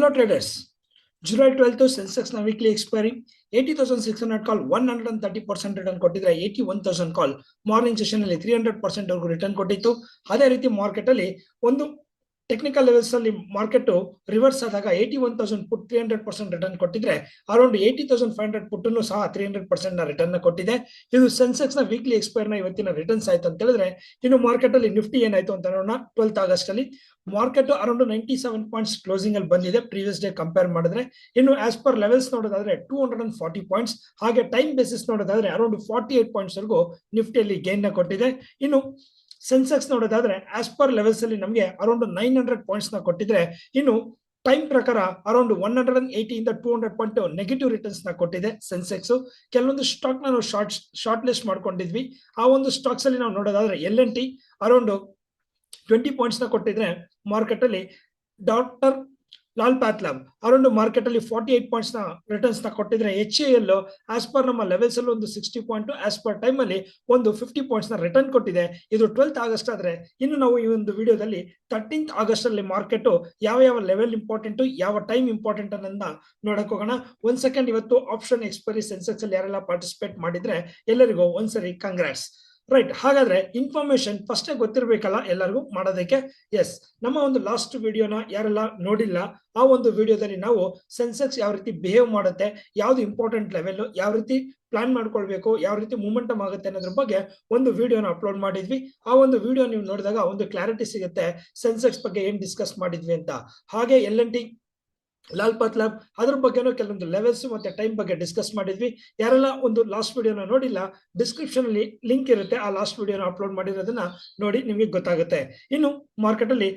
Hello traders. July 12th Sensex na weekly expiry 80,600 call 130% return ಕೊಟ್ಟಿದ್ರೆ 81,000 ಕಾಲ್ morning session ಅಲ್ಲಿ 300% ವರೆಗೂ return ಕೊಟ್ಟಿತ್ತು. ಅದೇ ರೀತಿ ಮಾರ್ಕೆಟ್ ಅಲ್ಲಿ ಒಂದು ಟೆಕ್ನಿಕಲ್ ಲೆವೆಲ್ಸ್ ಅಲ್ಲಿ ಮಾರ್ಕೆಟ್ ರಿವರ್ಸ್ ಆದಾಗ 81,000 ಪುಟ್ 300% ರಿಟರ್ನ್ ಕೊಟ್ಟಿದ್ರೆ ಅರೌಂಡ್ 80,500 ಪುಟ್ ಸಹ 300% ನ ರಿಟರ್ನ್ ಕೊಟ್ಟಿದೆ. ಇದು ಸೆನ್ಸೆಕ್ಸ್ ನ ವೀಕ್ಲಿ ಎಕ್ಸ್ಪೈರ್ ನ ಇವತ್ತಿನ ರಿಟರ್ನ್ಸ್ ಆಯ್ತು ಅಂತ ಹೇಳಿದ್ರೆ, ಇನ್ನು ಮಾರ್ಕೆಟ್ ಅಲ್ಲಿ ನಿಫ್ಟಿ ಏನಾಯ್ತು ಅಂತ ನೋಡೋಣ. 12th ಆಗಸ್ಟ್ ಅಲ್ಲಿ ಮಾರ್ಕೆಟ್ ಅರೌಂಡ್ 97 ಪಾಯಿಂಟ್ಸ್ ಕ್ಲೋಸಿಂಗ್ ಅಲ್ಲಿ ಬಂದಿದೆ ಪ್ರೀವಿಯಸ್ ಡೇ ಕಂಪೇರ್ ಮಾಡಿದ್ರೆ. ಇನ್ನು ಆಸ್ ಪರ್ ಲೆವೆಲ್ಸ್ ನೋಡೋದಾದ್ರೆ 240 ಪಾಯಿಂಟ್ಸ್, ಹಾಗೆ ಟೈಮ್ ಬೇಸಿಸ್ ನೋಡೋದಾದ್ರೆ ಅರೌಂಡ್ 48 ಪಾಯಿಂಟ್ಸ್ ವರೆಗೂ ನಿಫ್ಟಿಯಲ್ಲಿ ಗೇನ್ ನ ಕೊಟ್ಟಿದೆ. ಇನ್ನು ಸೆನ್ಸೆಕ್ಸ್ ನೋಡೋದಾದ್ರೆ ಆಸ್ ಪರ್ ಲೆವೆಲ್ಸ್ ಅಲ್ಲಿ ನಮಗೆ ಅರೌಂಡ್ 900 ಪಾಯಿಂಟ್ಸ್ ನ ಕೊಟ್ಟಿದ್ರೆ, ಇನ್ನು ಟೈಮ್ ಪ್ರಕಾರ ಅರೌಂಡ್ 180 ಇಂದ 200 ಪಾಯಿಂಟ್ ನೆಗೆಟಿವ್ ರಿಟರ್ನ್ಸ್ ನ ಕೊಟ್ಟಿದೆ ಸೆನ್ಸೆಕ್ಸ್. ಕೆಲವೊಂದು ಸ್ಟಾಕ್ ನಾವು ಶಾರ್ಟ್ ಲಿಸ್ಟ್ ಮಾಡ್ಕೊಂಡಿದ್ವಿ. ಆ ಒಂದು ಸ್ಟಾಕ್ಸ್ ಅಲ್ಲಿ ನಾವು ನೋಡೋದಾದ್ರೆ L&T ಅರೌಂಡ್ 20 ಪಾಯಿಂಟ್ಸ್ ನ ಕೊಟ್ಟಿದ್ರೆ ಮಾರ್ಕೆಟ್ ಅಲ್ಲಿ ಡಾಕ್ಟರ್ ಲಾಲ್ ಪ್ಯಾಥ್ಲ್ಯಾಬ್ ಅರೌಂಡ್ ಮಾರ್ಕೆಟ್ ಅಲ್ಲಿ 48 ಪಾಯಿಂಟ್ಸ್ ನ ರಿಟರ್ನ್ಸ್ ನ ಕೊಟ್ಟಿದ್ರೆ, HAL ಆಸ್ ಪರ್ ನಮ್ಮ ಲೆವೆಲ್ಸ್ ಅಲ್ಲಿ ಒಂದು 60 ಪಾಯಿಂಟ್ ಆಸ್ ಪರ್ ಟೈಮ್ ಅಲ್ಲಿ ಒಂದು 50 ಪಾಯಿಂಟ್ಸ್ ನ ರಿಟರ್ನ್ ಕೊಟ್ಟಿದೆ. ಇದು 12th ಆಗಸ್ಟ್ ಆದ್ರೆ, ಇನ್ನು ನಾವು ಈ ಒಂದು ವಿಡಿಯೋದಲ್ಲಿ 13th ಆಗಸ್ಟ್ ಅಲ್ಲಿ ಮಾರ್ಕೆಟ್ ಯಾವ ಲೆವೆಲ್ ಇಂಪಾರ್ಟೆಂಟ್, ಯಾವ ಟೈಮ್ ಇಂಪಾರ್ಟೆಂಟ್ ಅನ್ನೋದನ್ನ ನೋಡಕ್ ಹೋಗೋಣ. ಒಂದ್ ಸೆಕೆಂಡ್. ಇವತ್ತು ಆಪ್ಷನ್ ಎಕ್ಸ್ಪೈರಿ ಸೆನ್ಸೆಕ್ಸ್ ಅಲ್ಲಿ ಯಾರೆಲ್ಲ ಪಾರ್ಟಿಸಿಪೇಟ್ ಮಾಡಿದ್ರೆ ಎಲ್ಲರಿಗೂ ಒಂದ್ಸರಿ ಕಂಗ್ರಾಟ್ಸ್. ರೈಟ್. ಹಾಗಾದ್ರೆ ಇನ್ಫಾರ್ಮೇಶನ್ ಫಸ್ಟ್ ಗೊತ್ತಿರ್ಬೇಕಲ್ಲ ಎಲ್ಲರಿಗೂ ಮಾಡೋದಕ್ಕೆ. ಎಸ್, ನಮ್ಮ ಒಂದು ಲಾಸ್ಟ್ ವಿಡಿಯೋನ ಯಾರೆಲ್ಲ ನೋಡಿಲ್ಲ, ಆ ಒಂದು ವಿಡಿಯೋದಲ್ಲಿ ನಾವು ಸೆನ್ಸೆಕ್ಸ್ ಯಾವ ರೀತಿ ಬಿಹೇವ್ ಮಾಡುತ್ತೆ, ಯಾವ್ದು ಇಂಪಾರ್ಟೆಂಟ್ ಲೆವೆಲ್, ಯಾವ ರೀತಿ ಪ್ಲಾನ್ ಮಾಡ್ಕೊಳ್ಬೇಕು, ಯಾವ ರೀತಿ ಮೂಮೆಂಟಮ್ ಆಗುತ್ತೆ ಅನ್ನೋದ್ರ ಬಗ್ಗೆ ಒಂದು ವಿಡಿಯೋನ ಅಪ್ಲೋಡ್ ಮಾಡಿದ್ವಿ. ಆ ಒಂದು ವಿಡಿಯೋ ನೀವು ನೋಡಿದಾಗ ಒಂದು ಕ್ಲಾರಿಟಿ ಸಿಗುತ್ತೆ ಸೆನ್ಸೆಕ್ಸ್ ಬಗ್ಗೆ ಏನ್ ಡಿಸ್ಕಸ್ ಮಾಡಿದ್ವಿ ಅಂತ. ಹಾಗೆ L&T ಲಾಲ್ ಪ್ಯಾಥ್ಲ್ಯಾಬ್ ಅದ್ರ ಬಗ್ಗೆನೂ ಕೆಲವೊಂದು ಲೆವೆಲ್ಸ್ ಮತ್ತೆ ಟೈಮ್ ಬಗ್ಗೆ ಡಿಸ್ಕಸ್ ಮಾಡಿದ್ವಿ. ಯಾರೆಲ್ಲ ಒಂದು ಲಾಸ್ಟ್ ವಿಡಿಯೋನ ನೋಡಿಲ್ಲ, ಡಿಸ್ಕ್ರಿಪ್ಷನ್ ಅಲ್ಲಿ ಲಿಂಕ್ ಇರುತ್ತೆ, ಆ ಲಾಸ್ಟ್ ವಿಡಿಯೋನ ಅಪ್ಲೋಡ್ ಮಾಡಿರೋದನ್ನ ನೋಡಿ ನಿಮಗೆ ಗೊತ್ತಾಗುತ್ತೆ. ಇನ್ನು ಮಾರ್ಕೆಟ್ ಅಲ್ಲಿ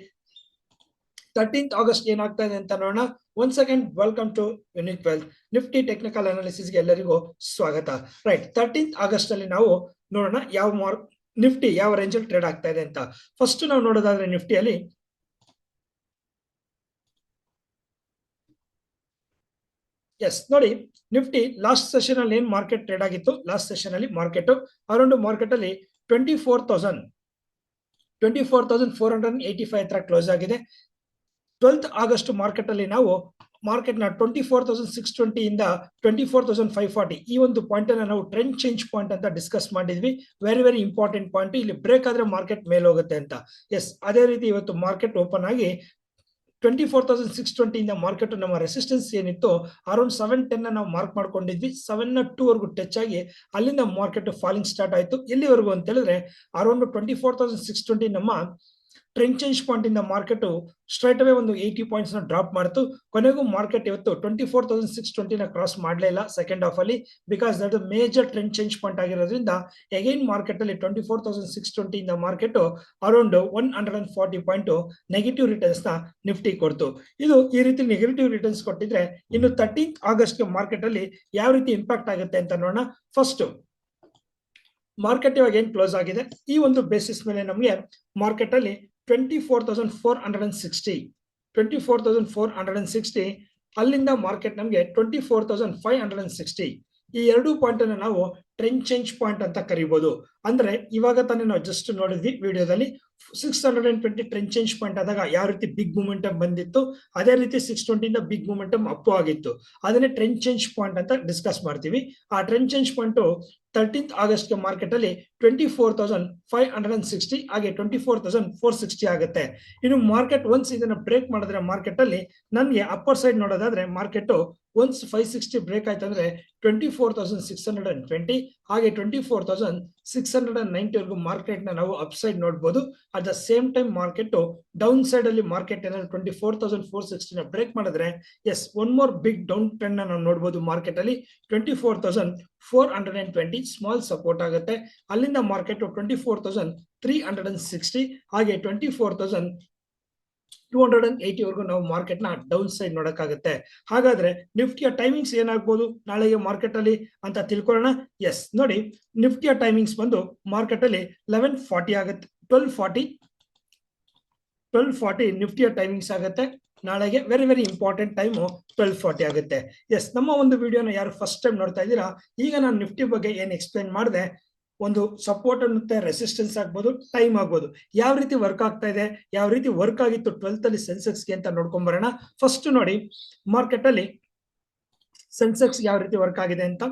13th ಆಗಸ್ಟ್ ಏನಾಗ್ತಾ ಇದೆ ಅಂತ ನೋಡೋಣ. One second. Welcome to unique wealth nifty technical analysis ಗೆ ಎಲ್ಲರಿಗೂ ಸ್ವಾಗತ. ರೈಟ್. 13th ಆಗಸ್ಟ್ ಅಲ್ಲಿ ನಾವು ನೋಡೋಣ ನಿಫ್ಟಿ ಯಾವ ರೇಂಜ್ ಅಲ್ಲಿ ಟ್ರೇಡ್ ಆಗ್ತಾ ಇದೆ ಅಂತ. ಫಸ್ಟ್ ನಾವು ನೋಡೋದಾದ್ರೆ ನಿಫ್ಟಿಯಲ್ಲಿ ಎಸ್ ನೋಡಿ, ನಿಫ್ಟಿ ಲಾಸ್ಟ್ ಸೆಷನ್ ಅಲ್ಲಿ ಏನ್ ಮಾರ್ಕೆಟ್ ಟ್ರೇಡ್ ಆಗಿತ್ತು, ಲಾಸ್ಟ್ ಸೆಷನ್ ಅಲ್ಲಿ ಮಾರ್ಕೆಟ್ ಅರೌಂಡ್ ಮಾರ್ಕೆಟ್ ಅಲ್ಲಿ 24,485 ಹತ್ರ ಕ್ಲೋಸ್ ಆಗಿದೆ. 12th ಆಗಸ್ಟ್ ಮಾರ್ಕೆಟ್ ಅಲ್ಲಿ ನಾವು ಮಾರ್ಕೆಟ್ ನ 24,620 ಇಂದ 24,540 ಈ ಒಂದು ಪಾಯಿಂಟ್ ಅನ್ನ ನಾವು ಟ್ರೆಂಡ್ ಚೇಂಜ್ ಪಾಯಿಂಟ್ ಅಂತ ಡಿಸ್ಕಸ್ ಮಾಡಿದ್ವಿ. Very important point. ಇಲ್ಲಿ ಬ್ರೇಕ್ ಆದ್ರೆ ಮಾರ್ಕೆಟ್ ಮೇಲೆ ಹೋಗುತ್ತೆ ಅಂತ. ಎಸ್, ಅದೇ ರೀತಿ ಇವತ್ತು ಮಾರ್ಕೆಟ್ ಓಪನ್ ಆಗಿ 24,620 ಇಂದ ಮಾರ್ಕೆಟ್ ನಮ್ಮ ರೆಸಿಸ್ಟೆನ್ಸ್ ಏನಿತ್ತು ಅರೌಂಡ್ 710 ನಾವು ಮಾರ್ಕ್ ಮಾಡ್ಕೊಂಡಿದ್ವಿ. 702 ವರೆಗೂ ಟಚ್ ಆಗಿ ಅಲ್ಲಿಂದ ಮಾರ್ಕೆಟ್ ಫಾಲಿಂಗ್ ಸ್ಟಾರ್ಟ್ ಆಯ್ತು. ಎಲ್ಲಿವರೆಗೂ ಅಂತ ಹೇಳಿದ್ರೆ ಅರೌಂಡ್ 24,620 ನಮ್ಮ ಟ್ರೆಂಡ್ ಚೇಂಜ್ ಪಾಯಿಂಟ್ ಇಂದ ಮಾರ್ಕೆಟ್ ಸ್ಟ್ರೈಟ್ ಅವೇ ಒಂದು 80 ಪಾಯಿಂಟ್ಸ್ ನ ಡ್ರಾಪ್ ಮಾಡ್ತು. ಕೊನೆಗೂ ಮಾರ್ಕೆಟ್ ಇವತ್ತು 24,620 ನ ಕ್ರಾಸ್ ಮಾಡಲೇ ಇಲ್ಲ ಸೆಕೆಂಡ್ ಹಾಫ್ ಅಲ್ಲಿ, because that major trend change point ಆಗಿರೋದ್ರಿಂದ ಅಗೈನ್ ಮಾರ್ಕೆಟ್ ಅಲ್ಲಿ 24,620 ಇಂದ market around 140 point negative returns ನ ನಿಫ್ಟಿ ಕೊಡ್ತು. ಇದು ಈ ರೀತಿ ನೆಗೆಟಿವ್ ರಿಟರ್ನ್ಸ್ ಕೊಟ್ಟಿದ್ರೆ, ಇನ್ನು 13th ಆಗಸ್ಟ್ ಗೆ ಮಾರ್ಕೆಟ್ ಅಲ್ಲಿ ಯಾವ ರೀತಿ ಇಂಪ್ಯಾಕ್ಟ್ ಆಗುತ್ತೆ ಅಂತ ನೋಡೋಣ. ಫಸ್ಟ್ ಮಾರ್ಕೆಟ್ ಇವಾಗ ಏನ್ ಕ್ಲೋಸ್ ಆಗಿದೆ, ಈ ಒಂದು ಬೇಸಿಸ್ ಮೇಲೆ ನಮಗೆ ಮಾರ್ಕೆಟ್ ಅಲ್ಲಿ 24,460 ಅಲ್ಲಿಂದ ಮಾರ್ಕೆಟ್ ನಮಗೆ 24,560 ಈ ಎರಡು ಪಾಯಿಂಟ್ ಅನ್ನು ನಾವು ಟ್ರೆಂಡ್ ಚೇಂಜ್ ಪಾಯಿಂಟ್ ಅಂತ ಕರಿಬಹುದು. ಅಂದ್ರೆ ಇವಾಗ ತಾನೇ ನಾವು ಜಸ್ಟ್ ನೋಡಿದ್ವಿ ವಿಡಿಯೋದಲ್ಲಿ 620 ಟ್ರೆಂಡ್ ಚೇಂಜ್ ಪಾಯಿಂಟ್ ಆದಾಗ ಯಾವ ರೀತಿ ಬಿಗ್ ಮೂಮೆಂಟಮ್ ಬಂದಿತ್ತು, ಅದೇ ರೀತಿ 620 ಇಂದ ಬಿಗ್ ಮೂಮೆಂಟಮ್ ಅಪ್ ಆಗಿತ್ತು. ಅದನ್ನೇ ಟ್ರೆಂಡ್ ಚೇಂಜ್ ಪಾಯಿಂಟ್ ಅಂತ ಡಿಸ್ಕಸ್ ಮಾಡ್ತೀವಿ. ಆ trend change point 13th August ಗೆ ಮಾರ್ಕೆಟ್ ಅಲ್ಲಿ 24,560 ಹಾಗೆ 24,460 ಆಗುತ್ತೆ. ಇನ್ನು ಮಾರ್ಕೆಟ್ ಒನ್ಸ್ ಇದನ್ನ ಬ್ರೇಕ್ ಮಾಡಿದ್ರೆ ಮಾರ್ಕೆಟ್ ಅಲ್ಲಿ ನನ್ಗೆ ಅಪ್ಪರ್ ಸೈಡ್ ನೋಡೋದಾದ್ರೆ ಮಾರ್ಕೆಟ್ ಒನ್ಸ್ 560 ಬ್ರೇಕ್ ಆಯ್ತು ಅಂದ್ರೆ 24,620 ಹಾಗೆ 24,690 ವರೆಗೂ ಮಾರ್ಕೆಟ್ ನ ನಾವು ಅಪ್ ಸೈಡ್ ನೋಡಬಹುದು. At the same time market down side ಅಲ್ಲಿ ಮಾರ್ಕೆಟ್ ಏನಾದ್ರು 24,460 ನ ಬ್ರೇಕ್ ಮಾಡಿದ್ರೆ as one more big down trend ನಾವು ನೋಡಬಹುದು. ಮಾರ್ಕೆಟ್ ಅಲ್ಲಿ 24,420 ಸ್ಮಾಲ್ ಸಪೋರ್ಟ್ ಆಗುತ್ತೆ. ಅಲ್ಲಿಂದ ಮಾರ್ಕೆಟ್ 24,360 ಹಾಗೆ 24,280 ವರೆಗೂ ನಾವು ಮಾರ್ಕೆಟ್ ನ ಡೌನ್ ಸೈಡ್ ನೋಡಕ್ಕಾಗುತ್ತೆ. ಹಾಗಾದ್ರೆ ನಿಫ್ಟಿಯ ಟೈಮಿಂಗ್ಸ್ ಏನಾಗಬಹುದು ನಾಳೆಗೆ ಮಾರ್ಕೆಟ್ ಅಲ್ಲಿ ಅಂತ ತಿಳ್ಕೊಳ್ಳೋಣ. ಎಸ್ ನೋಡಿ, ನಿಫ್ಟಿಯ ಟೈಮಿಂಗ್ಸ್ ಬಂದು ಮಾರ್ಕೆಟ್ ಅಲ್ಲಿ 11:40 ಆಗುತ್ತೆ. 12:40 ನಿಫ್ಟಿಯ ಟೈಮಿಂಗ್ಸ್ ಆಗುತ್ತೆ ನಾಳೆಗೆ. ವೆರಿ ಇಂಪಾರ್ಟೆಂಟ್ ಟೈಮ್ 12:40 ಆಗುತ್ತೆ. ಎಸ್, ನಮ್ಮ ಒಂದು ವಿಡಿಯೋನ ಯಾರು ಫಸ್ಟ್ ಟೈಮ್ ನೋಡ್ತಾ ಇದ್ದೀರಾ, ಈಗ ನಾನು ನಿಫ್ಟಿ ಬಗ್ಗೆ ಏನ್ ಎಕ್ಸ್ಪ್ಲೈನ್ ಮಾಡಿದೆ ಒಂದು ಸಪೋರ್ಟ್ ಮತ್ತೆ ರೆಸಿಸ್ಟೆನ್ಸ್ ಆಗ್ಬೋದು, ಟೈಮ್ ಆಗ್ಬೋದು. ಯಾವ ರೀತಿ ವರ್ಕ್ ಆಗ್ತಾ ಇದೆ, ಯಾವ ರೀತಿ ವರ್ಕ್ ಆಗಿತ್ತು 12th ಅಲ್ಲಿ ಸೆನ್ಸೆಕ್ಸ್ಗೆ ಅಂತ ನೋಡ್ಕೊಂಡ್ ಬರೋಣ. ಫಸ್ಟ್ ನೋಡಿ ಮಾರ್ಕೆಟ್ ಅಲ್ಲಿ ಸೆನ್ಸೆಕ್ಸ್ ಯಾವ ರೀತಿ ವರ್ಕ್ ಆಗಿದೆ ಅಂತ.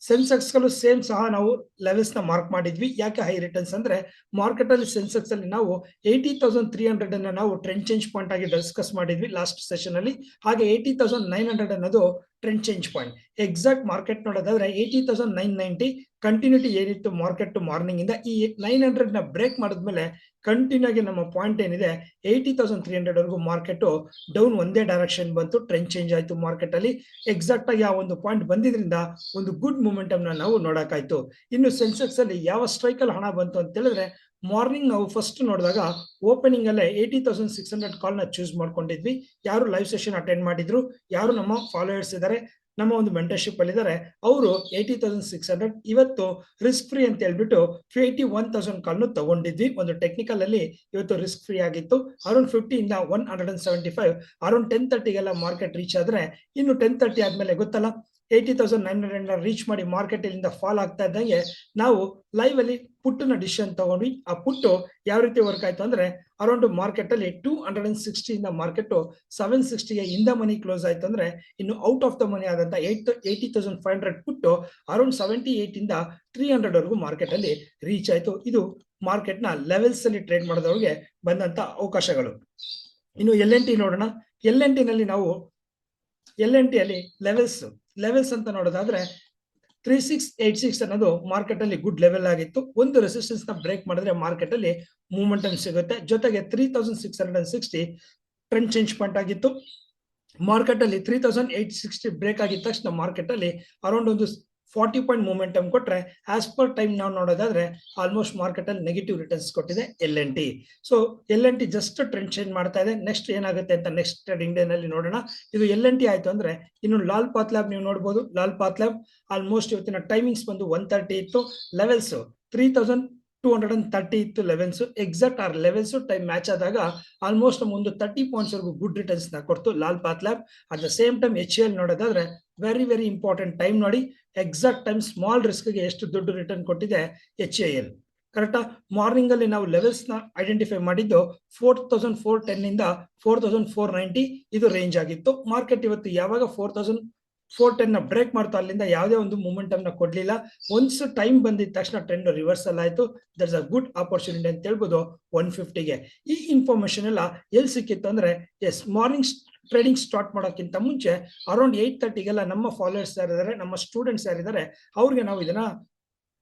ಸೆನ್ಸೆಕ್ಸ್ ಗಳು ಸೇಮ್ ಸಹ ನಾವು ಲೆವೆಲ್ಸ್ ನ ಮಾರ್ಕ್ ಮಾಡಿದ್ವಿ. ಯಾಕೆ ಹೈ ರಿಟರ್ನ್ಸ್ ಅಂದ್ರೆ ಮಾರ್ಕೆಟ್ ಅಲ್ಲಿ ಸೆನ್ಸೆಕ್ಸ್ ಅಲ್ಲಿ ನಾವು 80,300 ಅನ್ನ ನಾವು ಟ್ರೆಂಡ್ ಚೇಂಜ್ ಪಾಯಿಂಟ್ ಆಗಿ ಡಿಸ್ಕಸ್ ಮಾಡಿದ್ವಿ ಲಾಸ್ಟ್ ಸೆಷನ್ ಅಲ್ಲಿ. ಹಾಗೆ 80,900 ಅನ್ನೋದು trend change point. Exact market ನೋಡೋದಾದ್ರೆ 80,990 ಕಂಟಿನ್ಯೂಟಿ ಏನಿತ್ತು ಮಾರ್ಕೆಟ್ ಮಾರ್ನಿಂಗ್ ಇಂದ ಈ 900 ನ ಬ್ರೇಕ್ ಮಾಡಿದ್ಮೇಲೆ ಕಂಟಿನ್ಯೂ ಆಗಿ ನಮ್ಮ ಪಾಯಿಂಟ್ ಏನಿದೆ 80,300 ವರೆಗೂ ಮಾರ್ಕೆಟ್ ಡೌನ್ ಒಂದೇ ಡೈರೆಕ್ಷನ್ ಬಂತು, ಟ್ರೆಂಡ್ ಚೇಂಜ್ ಆಯ್ತು ಮಾರ್ಕೆಟ್ ಅಲ್ಲಿ. ಎಕ್ಸಾಕ್ಟ್ ಆಗಿ ಆ ಒಂದು ಪಾಯಿಂಟ್ ಬಂದಿದ್ರಿಂದ ಒಂದು ಗುಡ್ ಮೊಮೆಂಟಮ್ ನಾವು ನೋಡಕ್ಕಾಯ್ತು. ಇನ್ನು ಸೆನ್ಸೆಕ್ಸ್ ಅಲ್ಲಿ ಯಾವ ಸ್ಟ್ರೈಕ್ ಅಲ್ಲಿ ಹಣ ಬಂತು ಅಂತ ಹೇಳಿದ್ರೆ ಮಾರ್ನಿಂಗ್ ನಾವು ಫಸ್ಟ್ ನೋಡಿದಾಗ ಓಪನಿಂಗ್ ಅಲ್ಲೇ 80,600 ಕಾಲ್ ನ ಚೂಸ್ ಮಾಡ್ಕೊಂಡಿದ್ವಿ. ಯಾರು ಲೈವ್ ಸೆಷನ್ ಅಟೆಂಡ್ ಮಾಡಿದ್ರು, ಯಾರು ನಮ್ಮ ಫಾಲೋವರ್ಸ್ ಇದ್ದಾರೆ, ನಮ್ಮ ಒಂದು ಮೆಂಟರ್ಶಿಪ್ ಅಲ್ಲಿ ಇದ್ದಾರೆ, ಅವರು 80,600 ಇವತ್ತು ರಿಸ್ಕ್ ಫ್ರೀ ಅಂತ ಹೇಳ್ಬಿಟ್ಟು 81,000 ಕಾಲ್ ತಗೊಂಡಿದ್ವಿ. ಒಂದು ಟೆಕ್ನಿಕಲ್ ಅಲ್ಲಿ ಇವತ್ತು ರಿಸ್ಕ್ ಫ್ರೀ ಆಗಿತ್ತು. ಅರೌಂಡ್ 50 ಇಂದ 175 ಅರೌಂಡ್ 10:30ಗೆಲ್ಲ ಮಾರ್ಕೆಟ್ ರೀಚ್ ಆದ್ರೆ ಇನ್ನು 10:30 ಆದ್ಮೇಲೆ ಗೊತ್ತಲ್ಲ 80,900 ರೀಚ್ ಮಾಡಿ ಮಾರ್ಕೆಟ್ ಇಲ್ಲಿಂದ ಫಾಲ್ ಆಗ್ತಾ ಇದ್ದಂಗೆ ನಾವು ಲೈವ್ ಅಲ್ಲಿ ಪುಟ್ಟನ ಡಿಸಿಷನ್ ತಗೊಂಡ್ವಿ. ಆ ಪುಟ್ಟು ಯಾವ ರೀತಿ ವರ್ಕ್ ಆಯ್ತು ಅಂದ್ರೆ ಅರೌಂಡ್ ಮಾರ್ಕೆಟ್ ಅಲ್ಲಿ 260 ಇಂದ ಮಾರ್ಕೆಟ್ 760ಗೆ ಇನ್ ದ ಮನಿ ಕ್ಲೋಸ್ ಆಯ್ತು ಅಂದ್ರೆ ಇನ್ನು ಔಟ್ ಆಫ್ ದ ಮನಿ ಆದಂತ 80,500 ಪುಟ್ಟು ಅರೌಂಡ್ 78 ಇಂದ 300 ವರೆಗೂ ಮಾರ್ಕೆಟ್ ಅಲ್ಲಿ ರೀಚ್ ಆಯ್ತು. ಇದು ಮಾರ್ಕೆಟ್ ನ ಲೆವೆಲ್ಸ್ ಅಲ್ಲಿ ಟ್ರೇಡ್ ಮಾಡೋದವ್ರಿಗೆ ಬಂದಂತ ಅವಕಾಶಗಳು. ಇನ್ನು LNT ನೋಡೋಣ. LNT ನಲ್ಲಿ ನಾವು LNT ಅಲ್ಲಿ ಲೆವೆಲ್ಸ್ ಅಂತ ನೋಡೋದಾದ್ರೆ 3686 ಅನ್ನೋದು ಮಾರ್ಕೆಟ್ ಅಲ್ಲಿ ಗುಡ್ ಲೆವೆಲ್ ಆಗಿತ್ತು. ಒಂದು ರೆಸಿಸ್ಟೆನ್ಸ್ ನ ಬ್ರೇಕ್ ಮಾಡಿದ್ರೆ ಮಾರ್ಕೆಟ್ ಅಲ್ಲಿ ಮೂವ್ಮೆಂಟಮ್ ಸಿಗುತ್ತೆ. ಜೊತೆಗೆ 3660 ಟ್ರೆಂಡ್ ಚೇಂಜ್ ಪಾಯಿಂಟ್ ಆಗಿತ್ತು. ಮಾರ್ಕೆಟ್ ಅಲ್ಲಿ 3860 ಬ್ರೇಕ್ ಆಗಿದ ತಕ್ಷಣ ಮಾರ್ಕೆಟ್ ಅಲ್ಲಿ ಅರೌಂಡ್ ಒಂದು 40 ಪಾಯಿಂಟ್ ಮೂವ್ಮೆಂಟಮ್ ಕೊಟ್ರೆ ಆಸ್ ಪರ್ ಟೈಮ್ ನಾವು ನೋಡೋದಾದ್ರೆ ಆಲ್ಮೋಸ್ಟ್ ಮಾರ್ಕೆಟ್ ಅಲ್ಲಿ ನೆಗೆಟಿವ್ ರಿಟರ್ನ್ಸ್ ಕೊಟ್ಟಿದೆ LNT. So LNT just trend change ಮಾಡ್ತಾ ಇದೆ. ನೆಕ್ಸ್ಟ್ ಏನಾಗುತ್ತೆ ಅಂತ ನೆಕ್ಸ್ಟ್ ಟ್ರೇಡಿಂಗ್ ಡೇ ನಲ್ಲಿ ನೋಡೋಣ. ಇದು LNT ಆಯ್ತು ಅಂದ್ರೆ ಇನ್ನು ಲಾಲ್ ಪಾತ್ ಲ್ಯಾಬ್ ನೀವು ನೋಡಬಹುದು. ಲಾಲ್ ಪಾತ್ ಲ್ಯಾಬ್ ಆಲ್ಮೋಸ್ಟ್ ಇವತ್ತಿನ ಟೈಮಿಂಗ್ಸ್ ಬಂದು 130 ಇತ್ತು. ಲೆವೆಲ್ಸ್ 3,230 ಇತ್ತು ಲೆವೆಲ್ಸ್. ಎಕ್ಸಾಕ್ಟ್ ಆ ಲೆವೆಲ್ಸ್ ಟೈಮ್ ಮ್ಯಾಚ್ ಆದಾಗ ಆಲ್ಮೋಸ್ಟ್ ಒಂದು 30 ಪಾಯಿಂಟ್ಸ್ ವರೆಗೂ ಗುಡ್ ರಿಟರ್ನ್ಸ್ ನ ಕೊಡ್ತು Lal path lab. At the same time HCL ನೋಡೋದಾದ್ರೆ ವೆರಿ ಇಂಪಾರ್ಟೆಂಟ್ ಟೈಮ್ ನೋಡಿ. ಎಕ್ಸಾಕ್ಟ್ ಟೈಮ್ ಸ್ಮಾಲ್ ರಿಸ್ಕ್ ಗೆ ಎಷ್ಟು ದೊಡ್ಡ ರಿಟರ್ನ್ ಕೊಟ್ಟಿದೆ HCL. ಕರೆಕ್ಟಾ? ಮಾರ್ನಿಂಗ್ ಅಲ್ಲಿ ನಾವು ಲೆವೆಲ್ಸ್ ನ ಐಡೆಂಟಿಫೈ ಮಾಡಿದ್ದು 4,410 ಇಂದ 4,490 ಇದು ರೇಂಜ್ ಆಗಿತ್ತು. ಮಾರ್ಕೆಟ್ ಇವತ್ತು ಯಾವಾಗ 4,410 ನ ಬ್ರೇಕ್ ಮಾಡ್ತಾ ಅಲ್ಲಿಂದ ಯಾವುದೇ ಒಂದು ಮೂಮೆಂಟಮ್ ನ ಕೊಡ್ಲಿಲ್ಲ. ಒನ್ಸ್ ಟೈಮ್ ಬಂದಿದ ತಕ್ಷಣ ಟ್ರೆಂಡ್ ರಿವರ್ಸಲ್ ಆಯ್ತು. That is a good opportunity ಅಂತ ಹೇಳ್ಬೋದು 150ಗೆ. ಈ ಇನ್ಫಾರ್ಮೇಶನ್ ಎಲ್ಲ ಎಲ್ಲಿ ಸಿಕ್ಕಿತ್ತು ಅಂದ್ರೆ ಮಾರ್ನಿಂಗ್ ಟ್ರೇಡಿಂಗ್ ಸ್ಟಾರ್ಟ್ ಮಾಡೋಕ್ಕಿಂತ ಮುಂಚೆ ಅರೌಂಡ್ 8:30ಗೆಲ್ಲ ನಮ್ಮ ಫಾಲೋವರ್ಸ್ ಯಾರಿದ್ದಾರೆ, ನಮ್ಮ ಸ್ಟೂಡೆಂಟ್ಸ್ ಯಾರಿದ್ದಾರೆ ಅವ್ರಿಗೆ ನಾವು ಇದನ್ನ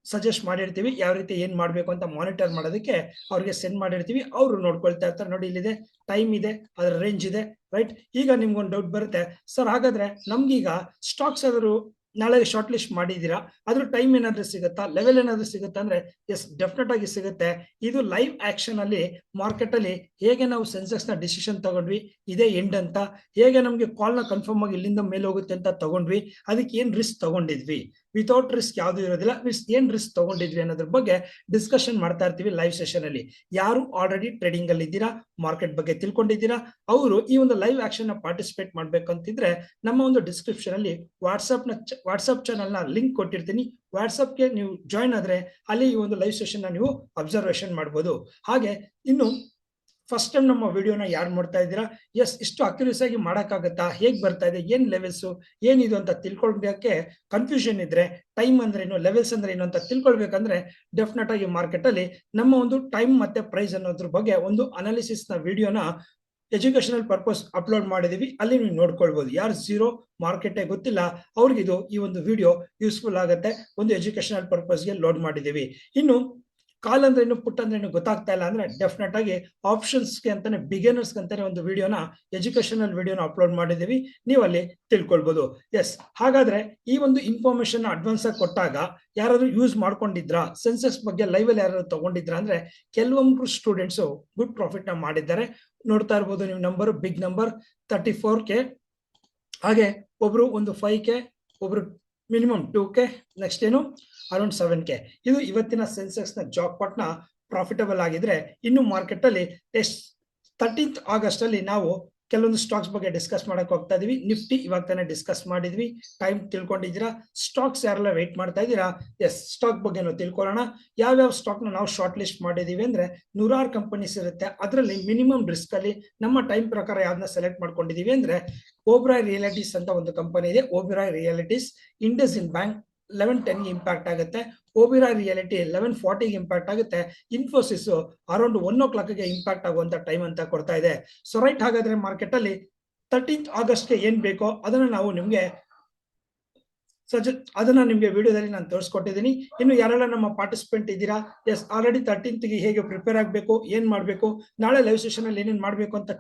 ಸಜೆಸ್ಟ್ ಮಾಡಿರ್ತೀವಿ. ಯಾವ ರೀತಿ ಏನ್ ಮಾಡ್ಬೇಕು ಅಂತ ಮಾನಿಟರ್ ಮಾಡೋದಕ್ಕೆ ಅವ್ರಿಗೆ ಸೆಂಡ್ ಮಾಡಿರ್ತೀವಿ. ಅವರು ನೋಡ್ಕೊಳ್ತಾ ಇರ್ತಾರೆ. ನೋಡಿ ಇಲ್ಲಿದೆ ಟೈಮ್ ಇದೆ, ಅದರ ರೇಂಜ್ ಇದೆ, ರೈಟ್? ಈಗ ನಿಮ್ಗೊಂದು ಡೌಟ್ ಬರುತ್ತೆ, ಸರ್ ಹಾಗಾದ್ರೆ ನಮ್ಗೀಗ ಸ್ಟಾಕ್ಸ್ ಆದರೂ ನಾಳೆ ಶಾರ್ಟ್ ಲಿಸ್ಟ್ ಮಾಡಿದೀರಾ, ಅದ್ರ ಟೈಮ್ ಏನಾದ್ರೂ ಸಿಗುತ್ತಾ, ಲೆವೆಲ್ ಏನಾದ್ರೂ ಸಿಗುತ್ತಾ ಅಂದ್ರೆ ಎಸ್ ಡೆಫಿನೆಟ್ ಆಗಿ ಸಿಗುತ್ತೆ. ಇದು ಲೈವ್ ಆಕ್ಷನ್ ಅಲ್ಲಿ ಮಾರ್ಕೆಟ್ ಅಲ್ಲಿ ಹೇಗೆ ನಾವು ಸೆನ್ಸೆಕ್ಸ್ ನ ಡಿಸಿಷನ್ ತಗೊಂಡ್ವಿ, ಇದೇ ಎಂಡ್ ಅಂತ, ಹೇಗೆ ನಮ್ಗೆ ಕಾಲ್ ನ ಕನ್ಫರ್ಮ್ ಆಗಿ ಇಲ್ಲಿಂದ ಮೇಲೆ ಹೋಗುತ್ತೆ ಅಂತ ತಗೊಂಡ್ವಿ, ಅದಕ್ಕೆ ಏನ್ ರಿಸ್ಕ್ ತಗೊಂಡಿದ್ವಿ, ವಿತೌಟ್ ರಿಸ್ಕ್ ಯಾವ್ದು ಇರೋದಿಲ್ಲ, ಏನ್ ರಿಸ್ಕ್ ತಗೊಂಡಿದ್ವಿ ಅನ್ನೋದ್ರ ಬಗ್ಗೆ ಡಿಸ್ಕಷನ್ ಮಾಡ್ತಾ ಇರ್ತೀವಿ ಲೈವ್ ಸೆಷನ್ ಅಲ್ಲಿ. ಯಾರು ಆಲ್ರೆಡಿ ಟ್ರೇಡಿಂಗ್ ಅಲ್ಲಿ ಇದ್ದೀರಾ, ಮಾರ್ಕೆಟ್ ಬಗ್ಗೆ ತಿಳ್ಕೊಂಡಿದ್ದೀರಾ, ಅವರು ಈ ಒಂದು ಲೈವ್ ಆಕ್ಷನ್ ನ ಪಾರ್ಟಿಸಿಪೇಟ್ ಮಾಡ್ಬೇಕಂತಿದ್ರೆ ನಮ್ಮ ಒಂದು ಡಿಸ್ಕ್ರಿಪ್ಷನ್ ಅಲ್ಲಿ ವಾಟ್ಸ್ಆಪ್ ಚಾನಲ್ ನ ಲಿಂಕ್ ಕೊಟ್ಟಿರ್ತೀನಿ. ವಾಟ್ಸ್ಆಪ್ ಗೆ ನೀವು ಜಾಯಿನ್ ಆದ್ರೆ ಅಲ್ಲಿ ಈ ಒಂದು ಲೈವ್ ಸೆಷನ್ ನ ನೀವು ಅಬ್ಸರ್ವೇಷನ್ ಮಾಡಬಹುದು. ಹಾಗೆ ಇನ್ನು ಫಸ್ಟ್ ಟೈಮ್ ನಮ್ಮ ವಿಡಿಯೋನ ಯಾರು ಮಾಡ್ತಾ ಇದ್ದೀರಾ, ಎಸ್ ಇಷ್ಟು ಅಕ್ಯುರೇಸ್ ಆಗಿ ಮಾಡಕ್ಕಾಗತ್ತಾ, ಹೇಗ್ ಬರ್ತಾ ಇದೆ, ಏನ್ ಲೆವೆಲ್ಸ್ ಏನಿದು ಅಂತ ತಿಳ್ಕೊಳ್ಬೇಕೆ ಕನ್ಫ್ಯೂಷನ್ ಇದ್ರೆ, ಟೈಮ್ ಅಂದ್ರೆ ಏನು, ಲೆವೆಲ್ಸ್ ಅಂದ್ರೆ ಏನು ಅಂತ ತಿಳ್ಕೊಳ್ಬೇಕಂದ್ರೆ ಡೆಫಿನೆಟ್ ಆಗಿ ಮಾರ್ಕೆಟ್ ಅಲ್ಲಿ ನಮ್ಮ ಒಂದು ಟೈಮ್ ಮತ್ತೆ ಪ್ರೈಸ್ ಅನ್ನೋದ್ರ ಬಗ್ಗೆ ಒಂದು ಅನಾಲಿಸಿಸ್ ನ ವಿಡಿಯೋನ ಎಜುಕೇಶನಲ್ ಪರ್ಪಸ್ ಅಪ್ಲೋಡ್ ಮಾಡಿದೀವಿ. ಅಲ್ಲಿ ನೀವು ನೋಡ್ಕೊಳ್ಬಹುದು. ಯಾರು ಝೀರೋ ಮಾರ್ಕೆಟ್ ಗೊತ್ತಿಲ್ಲ ಅವ್ರಿಗಿದು ಈ ಒಂದು ವಿಡಿಯೋ ಯೂಸ್ಫುಲ್ ಆಗುತ್ತೆ. ಒಂದು ಎಜುಕೇಶನಲ್ ಪರ್ಪಸ್ ಗೆ ಲೋಡ್ ಮಾಡಿದೀವಿ. ಇನ್ನು ಕಾಲ್ ಅಂದ್ರೆ ಏನು, ಪುಟ್ ಅಂದ್ರೆ ಏನು ಗೊತ್ತಾಗ್ತಾ ಇಲ್ಲ ಅಂದ್ರೆ ಡೆಫಿನೆಟ್ ಆಗಿ ಆಪ್ಷನ್ಸ್ ಗೆ ಅಂತಾನೆ ಬಿಗಿನರ್ಸ್ ಅಂತಾನೆ ಒಂದು ವಿಡಿಯೋನ ಎಜುಕೇಶನಲ್ ವಿಡಿಯೋನ ಅಪ್ಲೋಡ್ ಮಾಡಿದೀವಿ. ನೀವು ಅಲ್ಲಿ ತಿಳ್ಕೊಳ್ಬಹುದು. ಎಸ್, ಹಾಗಾದ್ರೆ ಈ ಒಂದು ಇನ್ಫಾರ್ಮೇಶನ್ ಅಡ್ವಾನ್ಸ್ ಆಗಿ ಕೊಟ್ಟಾಗ ಯಾರಾದ್ರೂ ಯೂಸ್ ಮಾಡ್ಕೊಂಡಿದ್ರಾ, ಸೆನ್ಸಸ್ ಬಗ್ಗೆ ಲೈವ್ ಅಲ್ಲಿ ಯಾರಾದ್ರೂ ತಗೊಂಡಿದ್ರಾ ಅಂದ್ರೆ ಕೆಲವೊಬ್ರು ಸ್ಟೂಡೆಂಟ್ಸ್ ಗುಡ್ ಪ್ರಾಫಿಟ್ ನ ಮಾಡಿದ್ದಾರೆ. ನೋಡ್ತಾ ಇರ್ಬೋದು ನೀವು ನಂಬರ್, ಬಿಗ್ ನಂಬರ್ 34K, ಹಾಗೆ ಒಬ್ರು ಒಂದು 5K, ಒಬ್ರು ಮಿನಿಮಮ್ 2K, ನೆಕ್ಸ್ಟ್ ಏನು ಅರೌಂಡ್ 7K. ಇದು ಇವತ್ತಿನ ಸೆನ್ಸೆಕ್ಸ್ ನ ಜಾಕ್ ಪಾಟ್ ನ ಪ್ರಾಫಿಟಬಲ್ ಆಗಿದ್ರೆ, ಇನ್ನು ಮಾರ್ಕೆಟ್ ಅಲ್ಲಿ 13th ಆಗಸ್ಟ್ ಅಲ್ಲಿ ನಾವು ಕೆಲವೊಂದು ಸ್ಟಾಕ್ಸ್ ಬಗ್ಗೆ ಡಿಸ್ಕಸ್ ಮಾಡಕ್ ಹೋಗ್ತಾ ಇದೀವಿ. ನಿಫ್ಟಿ ಇವಾಗ ತಾನೇ ಡಿಸ್ಕಸ್ ಮಾಡಿದ್ವಿ, ಟೈಮ್ ತಿಳ್ಕೊಂಡಿದ್ದೀರಾ. ಸ್ಟಾಕ್ಸ್ ಯಾರೆಲ್ಲ ವೇಟ್ ಮಾಡ್ತಾ ಇದ್ದೀರಾ, ಎಸ್ ಸ್ಟಾಕ್ ಬಗ್ಗೆ ನಾವು ತಿಳ್ಕೊಳ್ಳೋಣ. ಯಾವ್ಯಾವ ಸ್ಟಾಕ್ ನಾವು ಶಾರ್ಟ್ ಲಿಸ್ಟ್ ಮಾಡಿದೀವಿ ಅಂದ್ರೆ 100 ಕಂಪನೀಸ್ ಇರುತ್ತೆ. ಅದರಲ್ಲಿ ಮಿನಿಮಮ್ ರಿಸ್ಕ್ ಅಲ್ಲಿ ನಮ್ಮ ಟೈಮ್ ಪ್ರಕಾರ ಯಾವ್ದನ್ನ ಸೆಲೆಕ್ಟ್ ಮಾಡ್ಕೊಂಡಿದೀವಿ ಅಂದ್ರೆ ಓಬ್ರಾಯ್ ರಿಯಾಲಿಟೀಸ್ ಅಂತ ಒಂದು ಕಂಪನಿ ಇದೆ. Oberoi realities IndusInd bank 11:10 impact ಆಗುತ್ತೆ. ಓಬಿರಾಯ್ ರಿಯಾಲಿಟಿ 11:40 ಇಂಪ್ಯಾಕ್ಟ್ ಆಗುತ್ತೆ. ಇನ್ಫೋಸಿಸ್ ಅರೌಂಡ್ 1 o'clock ಇಂಪ್ಯಾಕ್ಟ್ ಆಗುವಂತ ಟೈಮ್ ಅಂತ ಕೊಡ್ತಾ ಇದೆ. ಸೊ ರೈಟ್, ಹಾಗಾದ್ರೆ ಮಾರ್ಕೆಟ್ ಅಲ್ಲಿ 13th ಆಗಸ್ಟ್ಗೆ ಏನ್ ಬೇಕೋ ಅದನ್ನ ನಾವು ನಿಮ್ಗೆ ಅದನ್ನ ನಿಮ್ಗೆ ವಿಡಿಯೋದಲ್ಲಿ ನಾನು ತೋರಿಸ್ಕೊಟ್ಟಿದ್ದೀನಿ. ಇನ್ನು ಯಾರೆಲ್ಲ ನಮ್ಮ ಪಾರ್ಟಿಸಿಪೆಂಟ್ ಇದ್ದೀರಾ, ಎಸ್ ಆಲ್ರೆಡಿ 13th ಹೇಗೆ ಪ್ರಿಪೇರ್ ಆಗಬೇಕು, ಏನ್ ಮಾಡಬೇಕು, ನಾಳೆ ಲೈವ್ ಸೆಷನ್ ಅಲ್ಲಿ ಏನೇನ್ ಮಾಡಬೇಕು ಅಂತ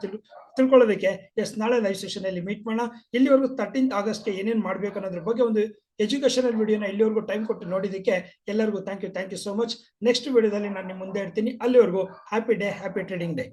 ತಿಳ್ಕೊಳ್ಳೋದಕ್ಕೆ ಎಸ್ ನಾಳೆ ಲೈವ್ ಸೆಷನ್ ಅಲ್ಲಿ ಮೀಟ್ ಮಾಡೋಣ. ಇಲ್ಲಿವರೆಗೂ 13th ಆಗಸ್ಟ್ಗೆ ಏನೇನ್ ಮಾಡ್ಬೇಕು ಅನ್ನೋದ್ರ ಬಗ್ಗೆ ಒಂದು ಎಜುಕೇಶನಲ್ ವಿಡಿಯೋನ ಇಲ್ಲಿವರೆಗೂ ಟೈಮ್ ಕೊಟ್ಟು ನೋಡಿದಕ್ಕೆ ಎಲ್ಲರಿಗೂ thank you so much. Next ವಿಡಿಯೋದಲ್ಲಿ ನಾನು ನಿಮ್ಮ ಮುಂದೆ ಇರ್ತೀನಿ. ಅಲ್ಲಿವರೆಗೂ happy day, happy trading day.